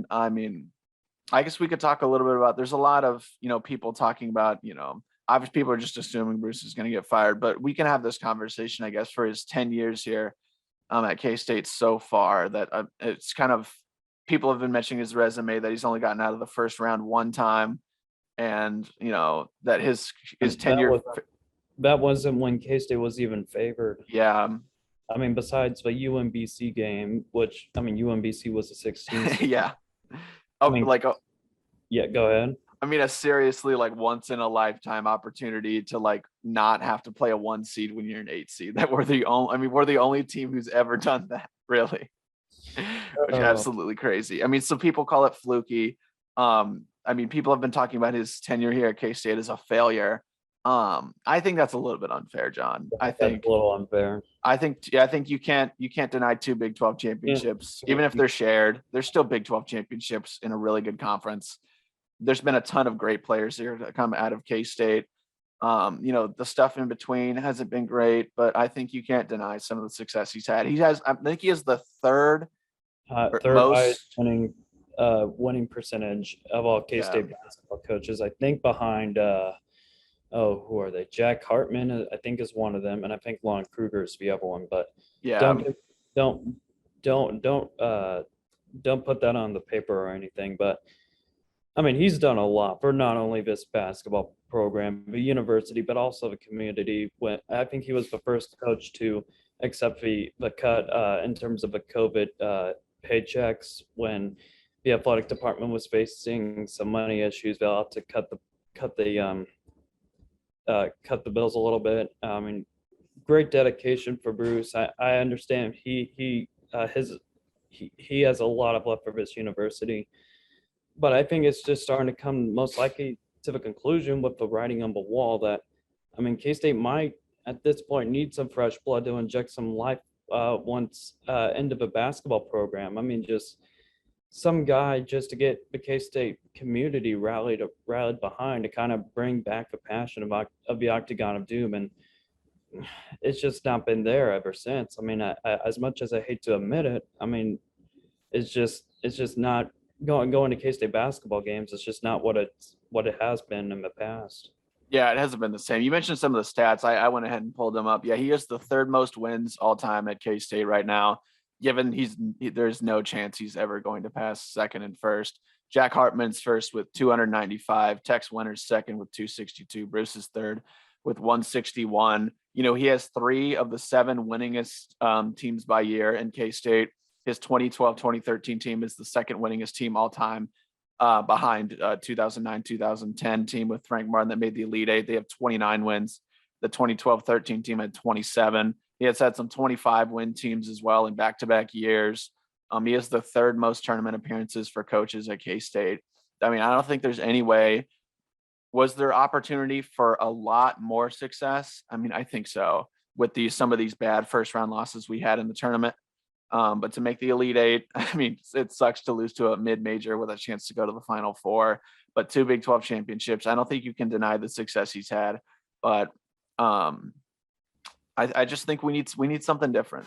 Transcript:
John. I mean, I guess we could talk a little bit about, there's a lot of, people talking about, obviously people are just assuming Bruce is going to get fired, but we can have this conversation, I guess, for his 10 years here at K-State so far, that it's kind of, people have been mentioning his resume, that he's only gotten out of the first round one time. And, that his tenure. That wasn't when K-State was even favored. Yeah. I mean, besides the UMBC game, which, I mean, UMBC was a 16. Yeah. Oh, yeah, go ahead. I mean, a seriously once in a lifetime opportunity to not have to play a 1 seed when you're an 8 seed. That we're the only team who's ever done that, really. Which is absolutely crazy. I mean, some people call it fluky. I mean, people have been talking about his tenure here at K-State as a failure. I think that's a little bit unfair, John. I think that's a little unfair. I think you can't deny 2 Big 12 championships, even if they're shared. There's still Big 12 championships in a really good conference. There's been a ton of great players here that come out of K-State. The stuff in between hasn't been great, but I think you can't deny some of the success he's had. I think he has the third most winning percentage of all K-State basketball coaches. I think behind who are they? Jack Hartman, I think, is one of them, and I think Lon Kruger is the other one. But yeah, don't put that on the paper or anything. But I mean, he's done a lot for not only this basketball program, the university, but also the community. When I think he was the first coach to accept the cut in terms of the COVID paychecks when the athletic department was facing some money issues. They'll have to cut the bills a little bit. I mean, great dedication for Bruce. I understand he has a lot of love for this university, but I think it's just starting to come most likely to the conclusion with the writing on the wall that, I mean, K-State might at this point need some fresh blood to inject some life once into the basketball program. I mean, just some guy just to get the K-State community rallied behind to kind of bring back the passion of the Octagon of Doom. And it's just not been there ever since. I mean, as much as I hate to admit it, I mean, it's just not going to K-State basketball games. It's just not what it has been in the past. Yeah, it hasn't been the same. You mentioned some of the stats. I went ahead and pulled them up. Yeah, he has the third most wins all time at K-State right now, given there's no chance he's ever going to pass second and first. Jack Hartman's first with 295, Tex Winter's second with 262, Bruce is third with 161. He has 3 of the 7 winningest teams by year in K-State. His 2012-2013 team is the second winningest team all time, behind 2009-2010 team with Frank Martin that made the Elite Eight. They have 29 wins. The 2012-13 team had 27. He has had some 25-win teams as well in back-to-back years. He has the third most tournament appearances for coaches at K-State. I mean, I don't think there's any way. Was there opportunity for a lot more success? I mean, I think so, with some of these bad first-round losses we had in the tournament. But to make the Elite Eight, I mean, it sucks to lose to a mid-major with a chance to go to the Final Four. But 2 Big 12 championships, I don't think you can deny the success he's had. But I just think we need something different.